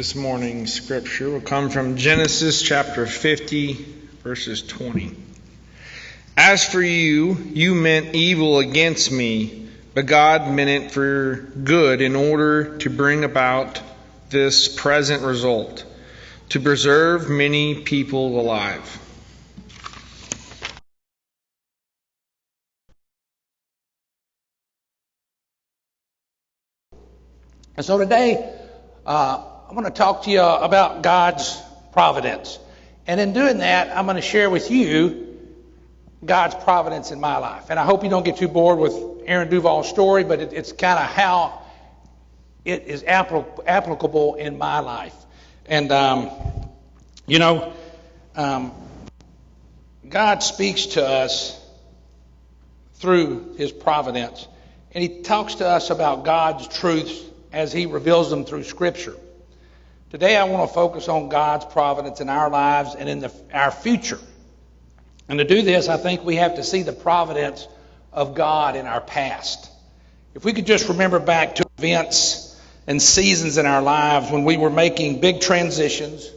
This morning's scripture will come from Genesis chapter 50, verses 20. As for you, you meant evil against me, but God meant it for good in order to bring about this present result, to preserve many people alive. And so today, I want to talk to you about God's providence. And in doing that, I'm going to share with you God's providence in my life. And I hope you don't get too bored with Aaron Duvall's story, but it's kind of how it is applicable in my life. And, God speaks to us through his providence. And he talks to us about God's truths as he reveals them through Scripture. Today I want to focus on God's providence in our lives and in our future. And to do this, I think we have to see the providence of God in our past. If we could just remember back to events and seasons in our lives when we were making big transitions,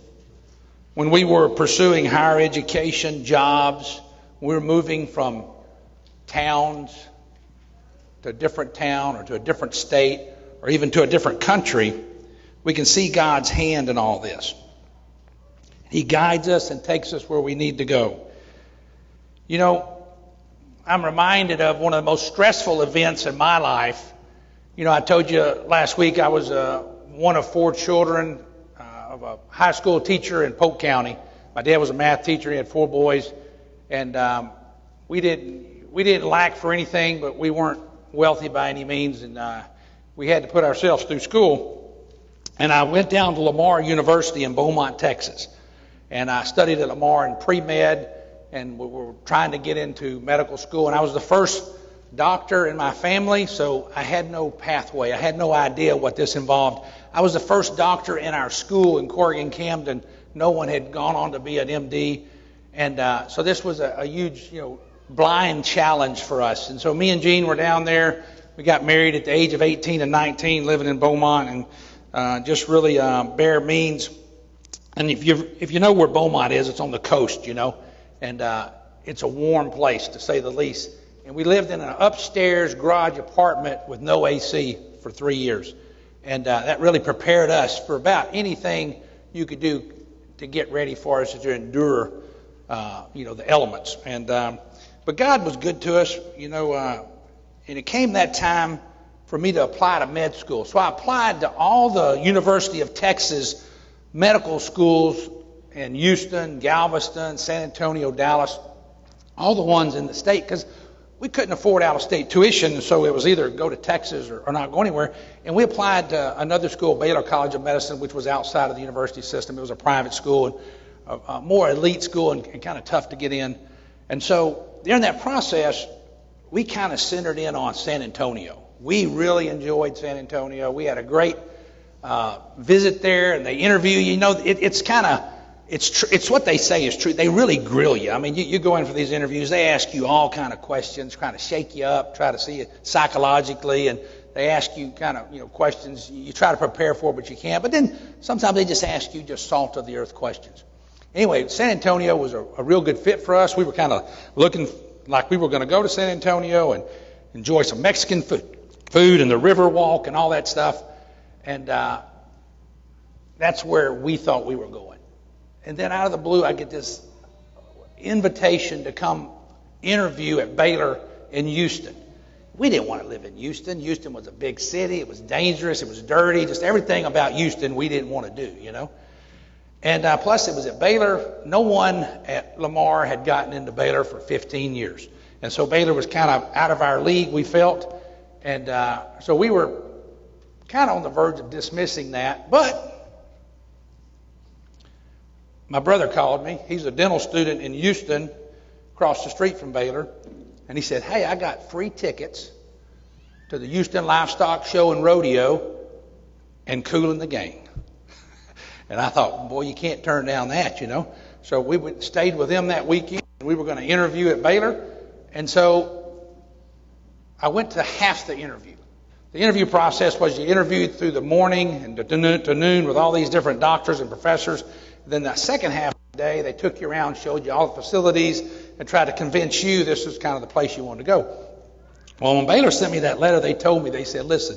when we were pursuing higher education, jobs, we were moving from towns to a different town or to a different state or even to a different country, we can see God's hand in all this. He guides us and takes us where we need to go. You know, I'm reminded of one of the most stressful events in my life. You know, I told you last week I was one of 4 children of a high school teacher in Polk County. My dad was a math teacher. He had 4 boys. And we didn't lack for anything, but we weren't wealthy by any means. And we had to put ourselves through school. And I went down to Lamar University in Beaumont, Texas. And I studied at Lamar in pre-med, and we were trying to get into medical school. And I was the first doctor in my family, so I had no pathway. I had no idea what this involved. I was the first doctor in our school in Corrigan, Camden. No one had gone on to be an MD. And so this was a huge, blind challenge for us. And so me and Jean were down there. We got married at the age of 18 and 19, living in Beaumont, and just really bare means. And if you know where Beaumont is, it's on the coast, and it's a warm place, to say the least. And we lived in an upstairs garage apartment with no AC for 3 years. And that really prepared us for about anything you could do to get ready for us to endure, the elements. And but God was good to us, and it came that time for me to apply to med school. So I applied to all the University of Texas medical schools in Houston, Galveston, San Antonio, Dallas, all the ones in the state, because we couldn't afford out-of-state tuition, so it was either go to Texas or not go anywhere. And we applied to another school, Baylor College of Medicine, which was outside of the university system. It was a private school, and a more elite school, and kind of tough to get in. And so during that process, we kind of centered in on San Antonio. We really enjoyed San Antonio. We had a great visit there, and they interview you. It's what they say is true. They really grill you. I mean, you go in for these interviews, they ask you all kind of questions, kind of shake you up, try to see you psychologically, and they ask you kind of, questions you try to prepare for, but you can't. But then sometimes they just ask you just salt of the earth questions. Anyway, San Antonio was a real good fit for us. We were kind of looking like we were going to go to San Antonio and enjoy some Mexican food and the river walk and all that stuff. And that's where we thought we were going. And then out of the blue, I get this invitation to come interview at Baylor in Houston. We didn't want to live in Houston. Houston was a big city. It was dangerous. It was dirty. Just everything about Houston we didn't want to do, And plus, it was at Baylor. No one at Lamar had gotten into Baylor for 15 years. And so Baylor was kind of out of our league, we felt. And so we were kind of on the verge of dismissing that. But my brother called me. He's a dental student in Houston, across the street from Baylor. And he said, hey, I got free tickets to the Houston Livestock Show and Rodeo and Kool and the Gang. And I thought, boy, you can't turn down that, So we stayed with them that weekend. We were going to interview at Baylor. And so I went to half the interview. The interview process was you interviewed through the morning and to noon with all these different doctors and professors. Then the second half of the day, they took you around, showed you all the facilities, and tried to convince you this was kind of the place you wanted to go. Well, when Baylor sent me that letter, they told me, they said, listen,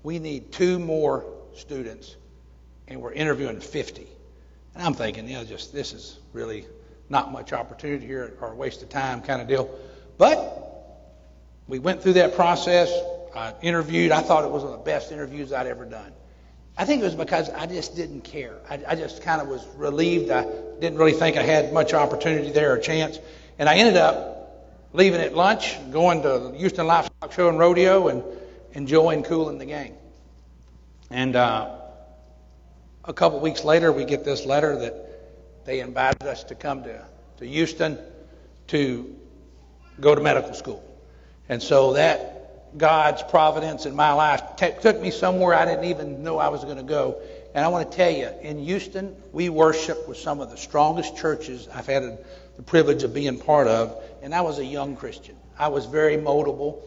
we need 2 more students, and we're interviewing 50. And I'm thinking, this is really not much opportunity here, or a waste of time kind of deal. But we went through that process. I interviewed. I thought it was one of the best interviews I'd ever done. I think it was because I just didn't care. I just kind of was relieved. I didn't really think I had much opportunity there or chance. And I ended up leaving at lunch, going to the Houston Livestock Show and Rodeo, and enjoying cooling the gang. And a couple weeks later, we get this letter that they invited us to come to Houston to go to medical school. And so that God's providence in my life took me somewhere I didn't even know I was going to go. And I want to tell you, in Houston, we worship with some of the strongest churches I've had the privilege of being part of. And I was a young Christian. I was very moldable.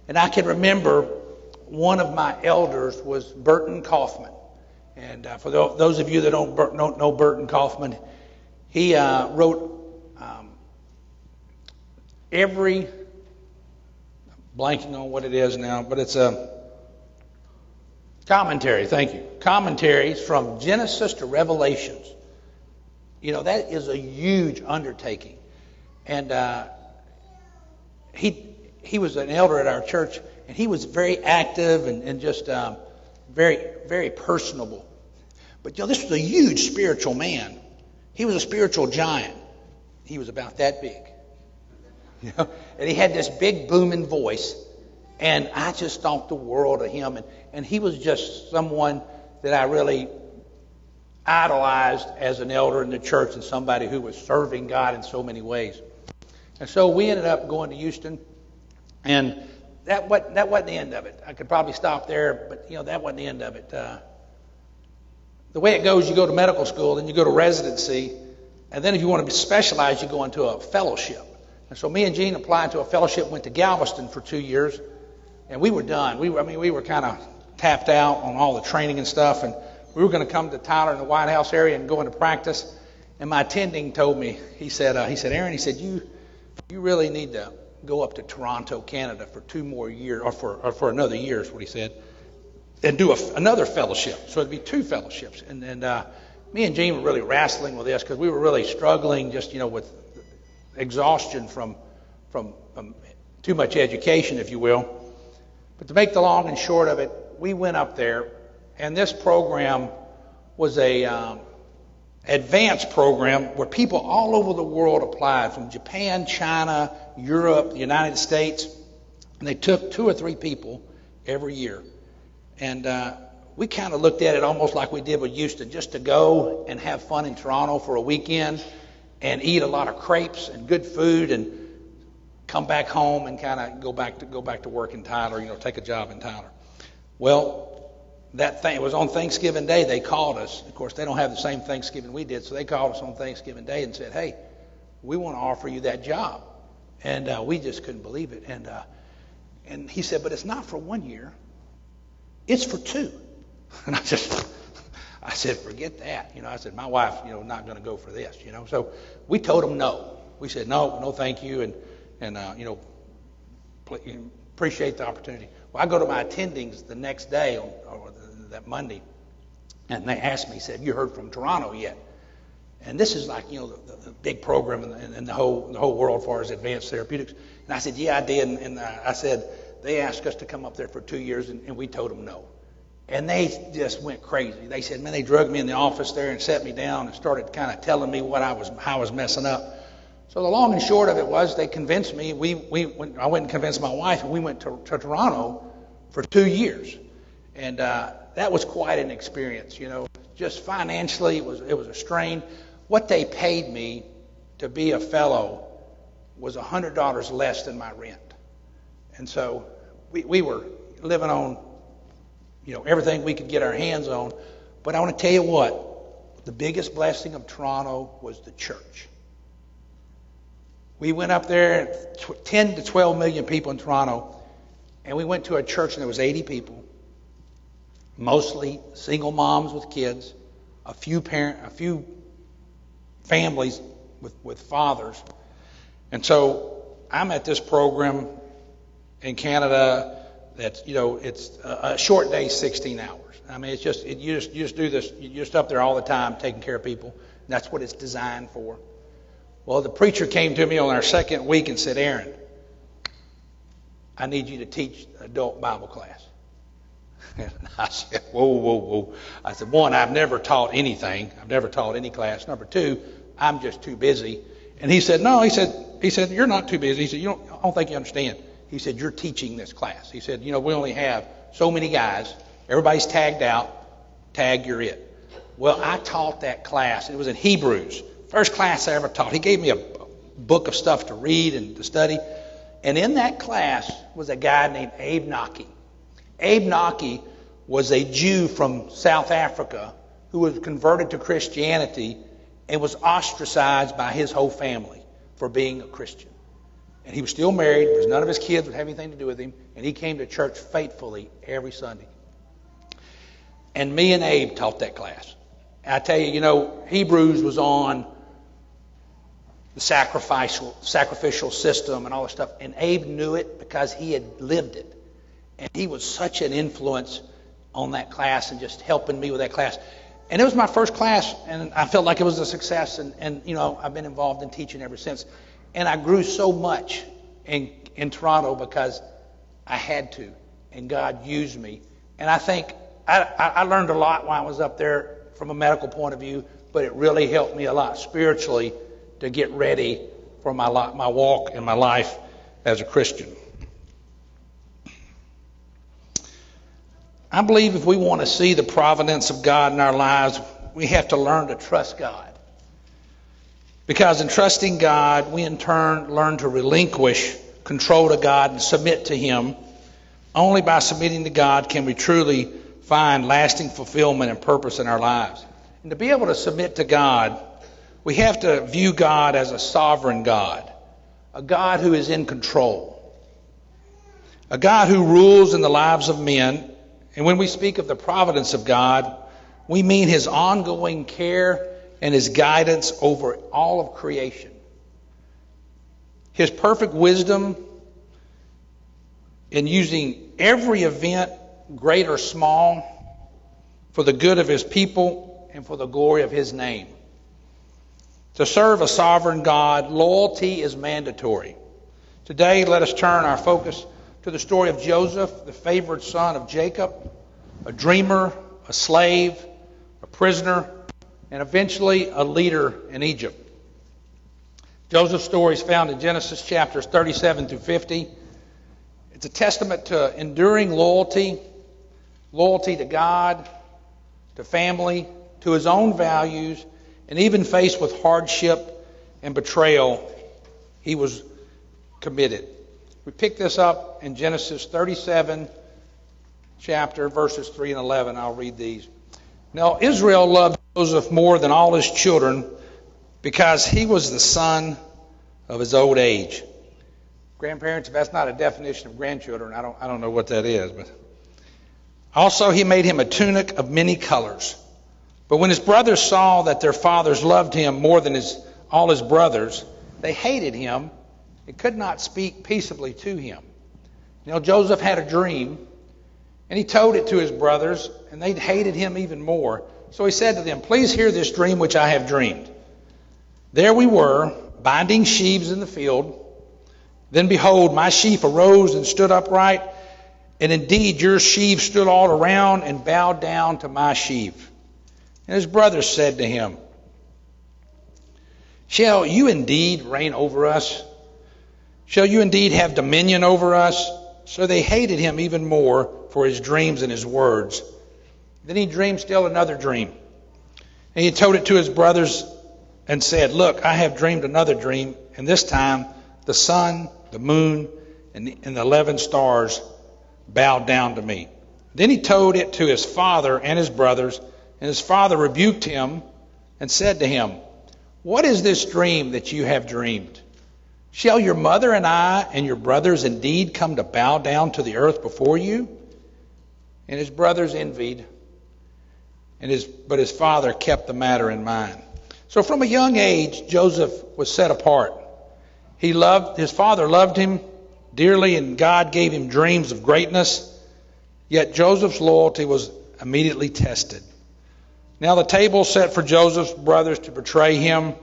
And I can remember one of my elders was Burton Kaufman. And for those of you that don't know Burton Kaufman, he wrote blanking on what it is now, but it's a commentary. Thank you. Commentaries from Genesis to Revelations. That is a huge undertaking. And he was an elder at our church, and he was very active and just very, very personable. But this was a huge spiritual man. He was a spiritual giant. He was about that big. And he had this big booming voice, and I just thought the world of him. And he was just someone that I really idolized as an elder in the church and somebody who was serving God in so many ways. And so we ended up going to Houston, and that wasn't the end of it. I could probably stop there, but that wasn't the end of it. The way it goes, you go to medical school, then you go to residency, and then if you want to be specialized, you go into a fellowship. And so me and Gene applied to a fellowship, went to Galveston for 2 years, and we were done. We were kind of tapped out on all the training and stuff, and we were going to come to Tyler in the White House area and go into practice. And my attending told me, he said, Aaron, you really need to go up to Toronto, Canada for 2 more years, or for another year is what he said, and do another fellowship. So it'd be 2 fellowships. And me and Gene were really wrestling with this because we were really struggling just, with exhaustion from too much education, if you will. But to make the long and short of it, we went up there, and this program was a advanced program where people all over the world applied, from Japan, China, Europe, the United States, and they took 2 or 3 people every year. And we kind of looked at it almost like we did with Houston, just to go and have fun in Toronto for a weekend and eat a lot of crepes and good food and come back home and kind of go back to work in Tyler, take a job in Tyler. Well, it was on Thanksgiving Day they called us. Of course, they don't have the same Thanksgiving we did, so they called us on Thanksgiving Day and said, hey, we want to offer you that job. And we just couldn't believe it. And he said, but it's not for 1 year. It's for 2. And I said, forget that. I said, my wife, not going to go for this, So we told them no. We said, no, thank you. And appreciate the opportunity. Well, I go to my attendings the next day, or that Monday, and they asked me, said, you heard from Toronto yet? And this is like, the big program in the whole world as far as advanced therapeutics. And I said, yeah, I did. And I said, they asked us to come up there for 2 years, and we told them no. And they just went crazy. They said, man, they drugged me in the office there and sat me down and started kind of telling me how I was messing up. So the long and short of it was they convinced me. I went and convinced my wife, and we went to Toronto for 2 years. And that was quite an experience, Just financially, it was a strain. What they paid me to be a fellow was $100 less than my rent. And so we were living on everything we could get our hands on. But I want to tell you what, the biggest blessing of Toronto was the church. We went up there, 10 to 12 million people in Toronto, And we went to a church and there was 80 people, mostly single moms with kids, a few families with fathers. And so I'm at this program in Canada that's, it's a short day, 16 hours. I mean, you just do this. You're just up there all the time taking care of people. And that's what it's designed for. Well, the preacher came to me on our second week and said, Aaron, I need you to teach adult Bible class. And I said, whoa. I said, one, I've never taught anything. I've never taught any class. Number two, I'm just too busy. And he said, no, he said, you're not too busy. He said, I don't think you understand. He said, you're teaching this class. He said, we only have so many guys. Everybody's tagged out. Tag, you're it. Well, I taught that class. It was in Hebrews. First class I ever taught. He gave me a book of stuff to read and to study. And in that class was a guy named Abe Naki. Abe Naki was a Jew from South Africa who was converted to Christianity and was ostracized by his whole family for being a Christian. And he was still married, because none of his kids would have anything to do with him, and he came to church faithfully every Sunday. And me and Abe taught that class. And I tell you, Hebrews was on the sacrificial system and all this stuff, and Abe knew it because he had lived it. And he was such an influence on that class and just helping me with that class. And it was my first class, and I felt like it was a success, and I've been involved in teaching ever since. And I grew so much in Toronto because I had to, and God used me. And I think I learned a lot while I was up there from a medical point of view, but it really helped me a lot spiritually to get ready for my walk and my life as a Christian. I believe if we want to see the providence of God in our lives, we have to learn to trust God. Because in trusting God, we in turn learn to relinquish control to God and submit to Him. Only by submitting to God can we truly find lasting fulfillment and purpose in our lives. And to be able to submit to God, we have to view God as a sovereign God, a God who is in control, a God who rules in the lives of men. And when we speak of the providence of God, we mean His ongoing care and His guidance over all of creation. His perfect wisdom in using every event, great or small, for the good of His people and for the glory of His name. To serve a sovereign God, loyalty is mandatory. Today, let us turn our focus to the story of Joseph, the favored son of Jacob, a dreamer, a slave, a prisoner, and eventually a leader in Egypt. Joseph's story is found in Genesis chapters 37 through 50. It's a testament to enduring loyalty to God, to family, to his own values, and even faced with hardship and betrayal, he was committed. We pick this up in Genesis 37, chapter, verses 3 and 11. I'll read these. Now, Israel loved Joseph more than all his children because he was the son of his old age. Grandparents, if that's not a definition of grandchildren, I don't know what that is. But also, he made him a tunic of many colors. But when his brothers saw that their fathers loved him more than all his brothers, they hated him and could not speak peaceably to him. Joseph had a dream, and he told it to his brothers, and they hated him even more. So he said to them, "Please hear this dream which I have dreamed. There we were, binding sheaves in the field. Then behold, my sheaf arose and stood upright, and indeed your sheaves stood all around and bowed down to my sheaf." And his brothers said to him, "Shall you indeed reign over us? Shall you indeed have dominion over us?" So they hated him even more for his dreams and his words. Then he dreamed still another dream. And he told it to his brothers and said, "Look, I have dreamed another dream, and this time the sun, the moon, and the 11 stars bowed down to me." Then he told it to his father and his brothers, and his father rebuked him and said to him, "What is this dream that you have dreamed? Shall your mother and I and your brothers indeed come to bow down to the earth before you? And his brothers envied, but his father kept the matter in mind. So from a young age, Joseph was set apart. His father loved him dearly, and God gave him dreams of greatness. Yet Joseph's loyalty was immediately tested. Now the table set for Joseph's brothers to betray him.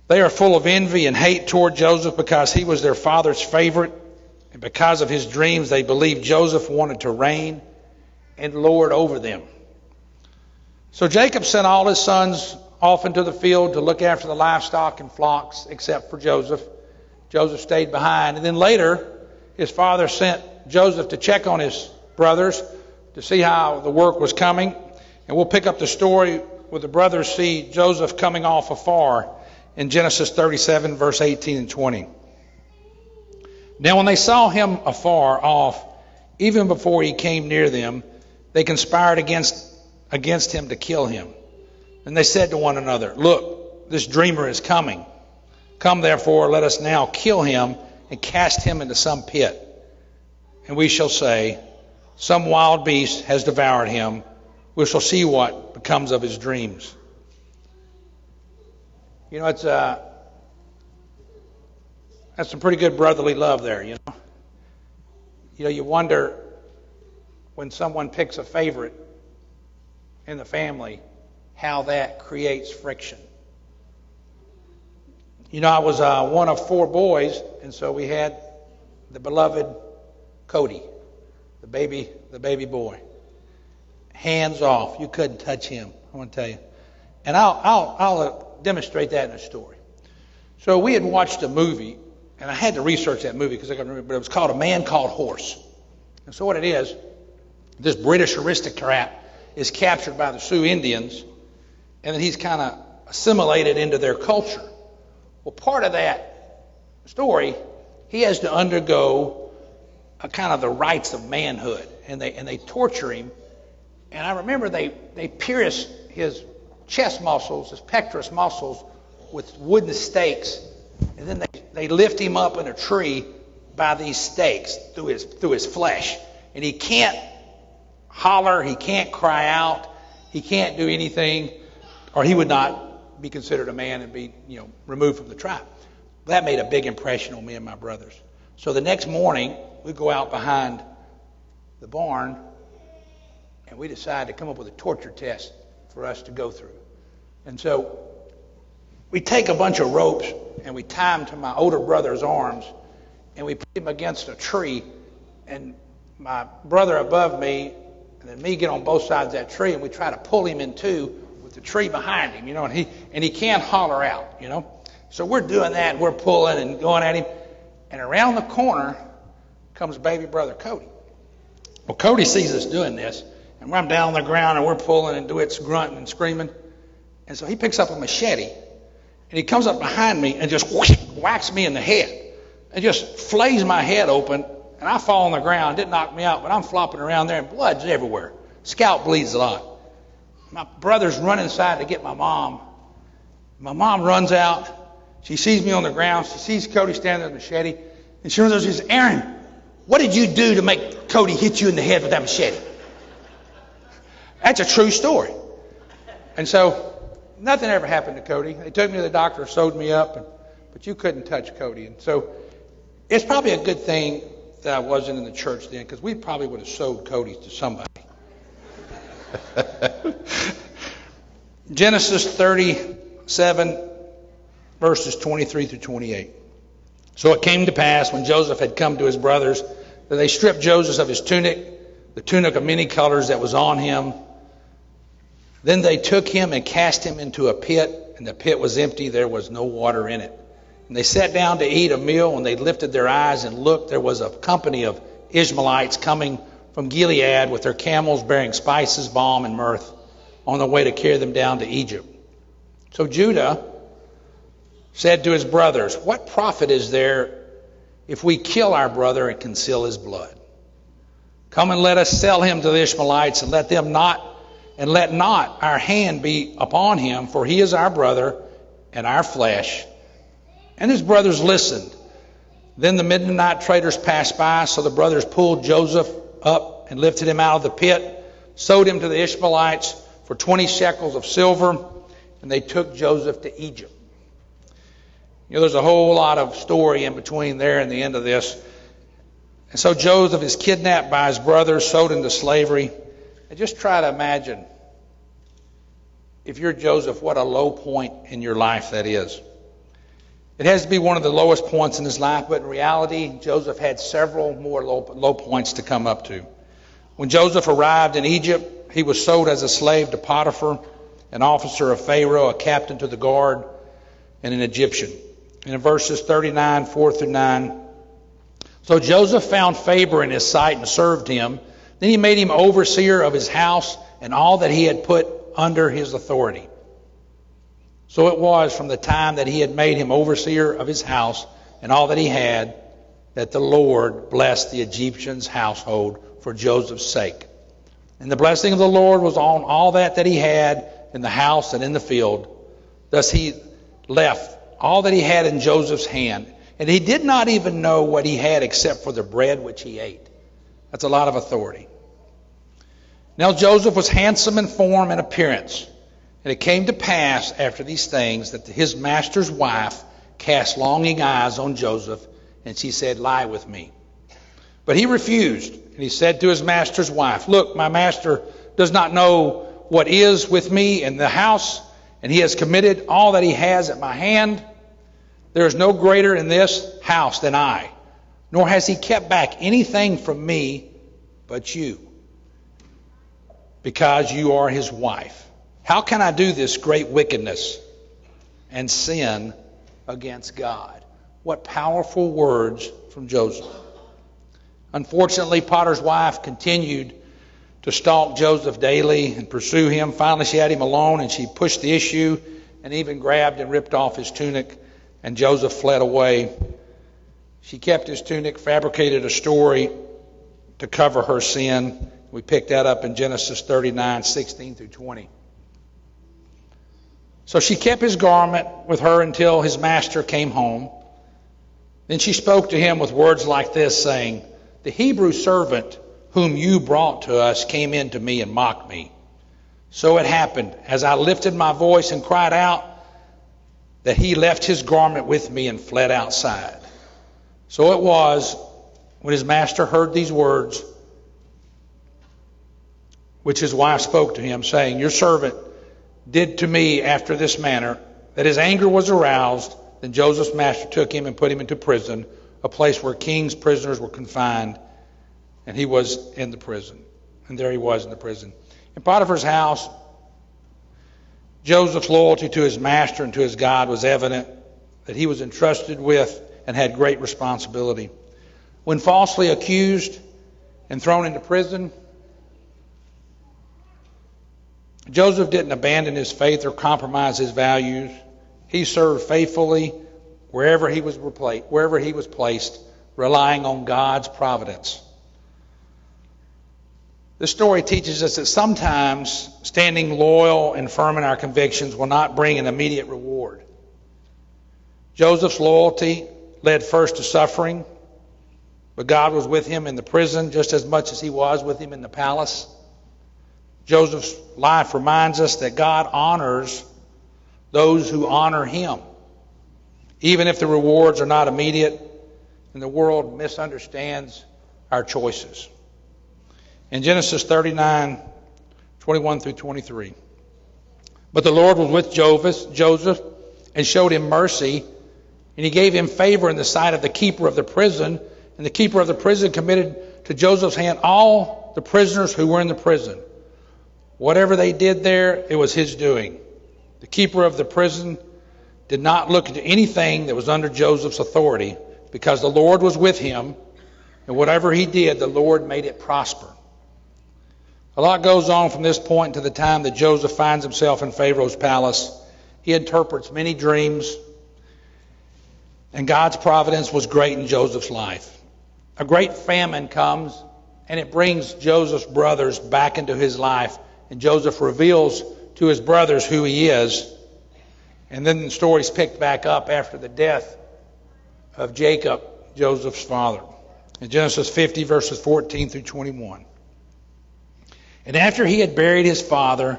They are full of envy and hate toward Joseph because he was their father's favorite. And because of his dreams, they believed Joseph wanted to reign and lord over them. So Jacob sent all his sons off into the field to look after the livestock and flocks, except for Joseph. Joseph stayed behind. And then later, his father sent Joseph to check on his brothers to see how the work was coming. And we'll pick up the story where the brothers see Joseph coming off afar in Genesis 37, verse 18 and 20. Now when they saw him afar off, even before he came near them, they conspired against him to kill him. And they said to one another, "Look, this dreamer is coming. Come therefore, let us now kill him and cast him into some pit. And we shall say, some wild beast has devoured him. We shall see what becomes of his dreams." You know, that's some pretty good brotherly love there, you know. You know, you wonder when someone picks a favorite in the family, how that creates friction. You know, I was one of 4 boys, and so we had the beloved Cody, the baby boy. Hands off. You couldn't touch him, I want to tell you. And I'll demonstrate that in a story. So we had watched a movie, and I had to research that movie because I couldn't remember, but it was called A Man Called Horse. And so what it is, this British aristocrat is captured by the Sioux Indians, and then he's kind of assimilated into their culture. Well, part of that story, he has to undergo a kind of the rites of manhood, and they torture him. And I remember they pierce his chest muscles, his pectoral muscles, with wooden stakes, and then they lift him up in a tree by these stakes through his flesh, and he can't holler, he can't cry out, he can't do anything, or he would not be considered a man and be, you know, removed from the tribe. That made a big impression on me and my brothers. So the next morning, we go out behind the barn, and we decide to come up with a torture test for us to go through. And so we take a bunch of ropes and we tie them to my older brother's arms, and we put him against a tree, and my brother above me and then me get on both sides of that tree, and we try to pull him in two with the tree behind him, you know, and he can't holler out, you know. So we're doing that, and we're pulling and going at him, and around the corner comes baby brother Cody. Well, Cody sees us doing this, and I'm down on the ground, and we're pulling, and DeWitt's grunting and screaming. And so he picks up a machete, and he comes up behind me and just whacks me in the head, and just flays my head open, and I fall on the ground. It didn't knock me out, but I'm flopping around there, and blood's everywhere. Scalp bleeds a lot. My brother's running inside to get my mom. My mom runs out. She sees me on the ground. She sees Cody standing with a machete, and she runs over and says, "Aaron, what did you do to make Cody hit you in the head with that machete?" That's a true story. And so nothing ever happened to Cody. They took me to the doctor, sewed me up, but you couldn't touch Cody. And so it's probably a good thing that I wasn't in the church then, because we probably would have sewed Cody to somebody. Genesis 37, verses 23 through 28. So it came to pass when Joseph had come to his brothers that they stripped Joseph of his tunic, the tunic of many colors that was on him. Then they took him and cast him into a pit, and the pit was empty, there was no water in it. And they sat down to eat a meal. When they lifted their eyes and looked, there was a company of Ishmaelites coming from Gilead with their camels bearing spices, balm, and myrrh on the way to carry them down to Egypt. So Judah said to his brothers, "What profit is there if we kill our brother and conceal his blood? Come and let us sell him to the Ishmaelites, and let not our hand be upon him, for he is our brother and our flesh. And his brothers listened. Then the midnight traders passed by, so the brothers pulled Joseph up and lifted him out of the pit, sold him to the Ishmaelites for 20 shekels of silver, and they took Joseph to Egypt. There's a whole lot of story in between there and the end of this. And so Joseph is kidnapped by his brothers, sold into slavery. And just try to imagine, if you're Joseph, what a low point in your life that is. It has to be one of the lowest points in his life, but in reality, Joseph had several more low points to come up to. When Joseph arrived in Egypt, he was sold as a slave to Potiphar, an officer of Pharaoh, a captain to the guard, and an Egyptian. And in verses 39, 4 through 9, so Joseph found favor in his sight and served him. Then he made him overseer of his house and all that he had put under his authority. So it was from the time that he had made him overseer of his house and all that he had, that the Lord blessed the Egyptian's household for Joseph's sake. And the blessing of the Lord was on all that he had in the house and in the field. Thus he left all that he had in Joseph's hand. And he did not even know what he had except for the bread which he ate. That's a lot of authority. Now Joseph was handsome in form and appearance. And it came to pass after these things that his master's wife cast longing eyes on Joseph, and she said, "Lie with me." But he refused, and he said to his master's wife, "Look, my master does not know what is with me in the house, and he has committed all that he has at my hand. There is no greater in this house than I, nor has he kept back anything from me but you, because you are his wife. How can I do this great wickedness and sin against God?" What powerful words from Joseph. Unfortunately, Potiphar's wife continued to stalk Joseph daily and pursue him. Finally, she had him alone, and she pushed the issue and even grabbed and ripped off his tunic, and Joseph fled away. She kept his tunic, fabricated a story to cover her sin. We picked that up in Genesis 39, 16 through 20. So she kept his garment with her until his master came home. Then she spoke to him with words like this, saying, "The Hebrew servant whom you brought to us came in to me and mocked me. So it happened, as I lifted my voice and cried out, that he left his garment with me and fled outside. So it was, when his master heard these words, which his wife spoke to him, saying, 'Your servant did to me after this manner,' that his anger was aroused. Then Joseph's master took him and put him into prison, a place where king's prisoners were confined, and he was in the prison. And there he was in the prison. In Potiphar's house, Joseph's loyalty to his master and to his God was evident, that he was entrusted with and had great responsibility. When falsely accused and thrown into prison, Joseph didn't abandon his faith or compromise his values. He served faithfully wherever he was placed, relying on God's providence. This story teaches us that sometimes standing loyal and firm in our convictions will not bring an immediate reward. Joseph's loyalty led first to suffering, but God was with him in the prison just as much as he was with him in the palace. Joseph's life reminds us that God honors those who honor him, even if the rewards are not immediate and the world misunderstands our choices. In Genesis 39, 21 through 23. But the Lord was with Joseph and showed him mercy, and he gave him favor in the sight of the keeper of the prison. And the keeper of the prison committed to Joseph's hand all the prisoners who were in the prison. Whatever they did there, it was his doing. The keeper of the prison did not look into anything that was under Joseph's authority, because the Lord was with him, and whatever he did, the Lord made it prosper. A lot goes on from this point to the time that Joseph finds himself in Pharaoh's palace. He interprets many dreams, and God's providence was great in Joseph's life. A great famine comes, and it brings Joseph's brothers back into his life, and Joseph reveals to his brothers who he is. And then the story's picked back up after the death of Jacob, Joseph's father. In Genesis 50, verses 14 through 21. And after he had buried his father,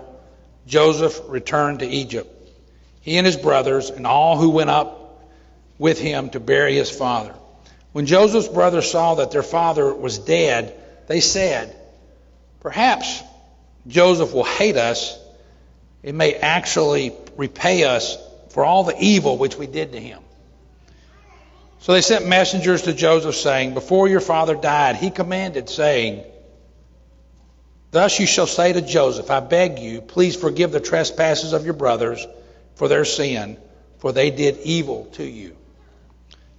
Joseph returned to Egypt, he and his brothers, and all who went up with him to bury his father. When Joseph's brothers saw that their father was dead, they said, "Perhaps Joseph will hate us. It may actually repay us for all the evil which we did to him." So they sent messengers to Joseph, saying, "Before your father died, he commanded, saying, 'Thus you shall say to Joseph, I beg you, please forgive the trespasses of your brothers for their sin, for they did evil to you.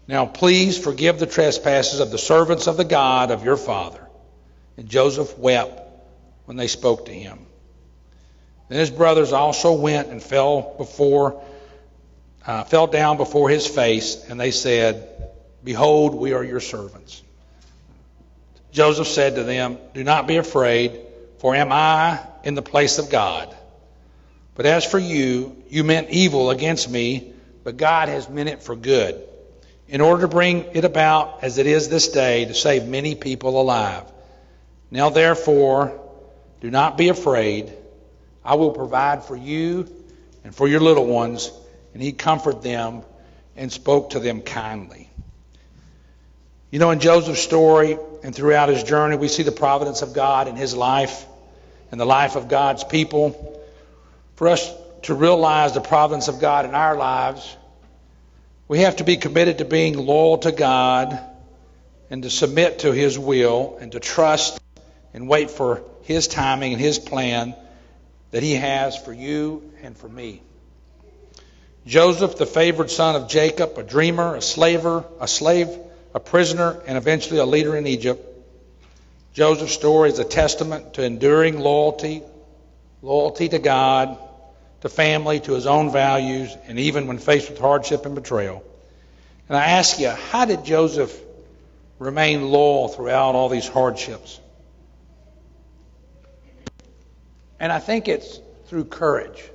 Now please forgive the trespasses of the servants of the God of your father.' And Joseph wept when they spoke to him. Then his brothers also went and fell down before his face, and they said, 'Behold, we are your servants.' Joseph said to them, 'Do not be afraid, for am I in the place of God? But as for you, you meant evil against me, but God has meant it for good, in order to bring it about as it is this day, to save many people alive. Now therefore, do not be afraid. I will provide for you and for your little ones.' And he comforted them and spoke to them kindly." You know, in Joseph's story and throughout his journey, we see the providence of God in his life and the life of God's people. For us to realize the providence of God in our lives, we have to be committed to being loyal to God and to submit to his will and to trust and wait for his timing and his plan that he has for you and for me. Joseph, the favored son of Jacob, a dreamer, a slave, a prisoner, and eventually a leader in Egypt. Joseph's story is a testament to enduring loyalty to God, to family, to his own values, and even when faced with hardship and betrayal. And I ask you, how did Joseph remain loyal throughout all these hardships? And I think it's through courage.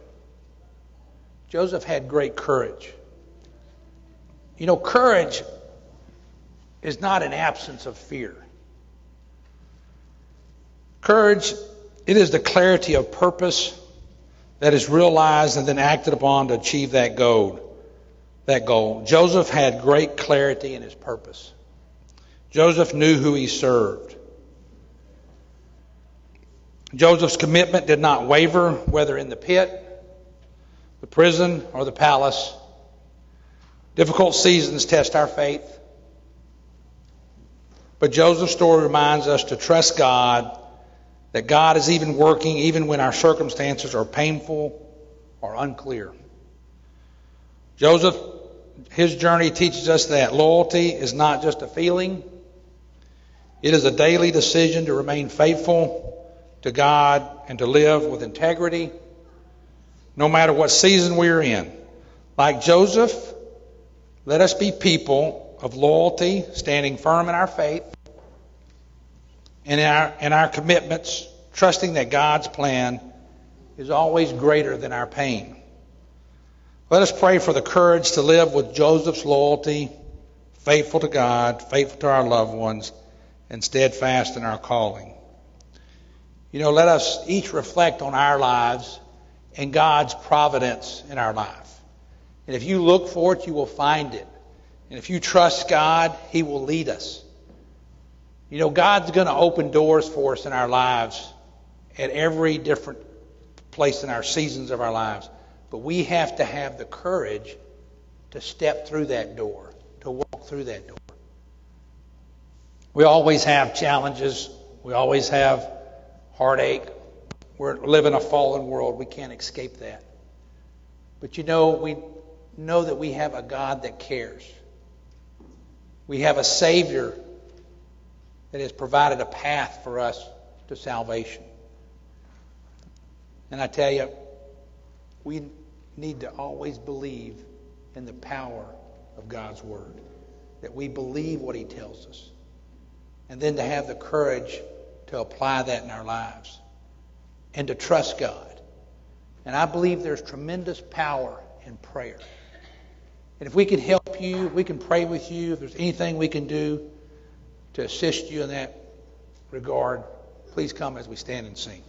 Joseph had great courage. You know, courage is not an absence of fear. Courage, it is the clarity of purpose that is realized and then acted upon to achieve that goal. Joseph had great clarity in his purpose. Joseph knew who he served. Joseph's commitment did not waver, whether in the pit, the prison, or the palace. Difficult seasons test our faith. But Joseph's story reminds us to trust God, that God is even working even when our circumstances are painful or unclear. Joseph, his journey teaches us that loyalty is not just a feeling. It is a daily decision to remain faithful to God and to live with integrity, no matter what season we are in. Like Joseph, let us be people of loyalty, standing firm in our faith and in our commitments, trusting that God's plan is always greater than our pain. Let us pray for the courage to live with Joseph's loyalty, faithful to God, faithful to our loved ones, and steadfast in our calling. You know, let us each reflect on our lives and God's providence in our life. And if you look for it, you will find it. And if you trust God, he will lead us. You know, God's going to open doors for us in our lives at every different place in our seasons of our lives. But we have to have the courage to step through that door, to walk through that door. We always have challenges. We always have heartache. We live in a fallen world. We can't escape that. But you know, we know that we have a God that cares. We have a Savior that has provided a path for us to salvation. And I tell you, we need to always believe in the power of God's Word. That we believe what he tells us. And then to have the courage to apply that in our lives. And to trust God. And I believe there's tremendous power in prayer. And if we can help you, if we can pray with you, if there's anything we can do to assist you in that regard, please come as we stand and sing.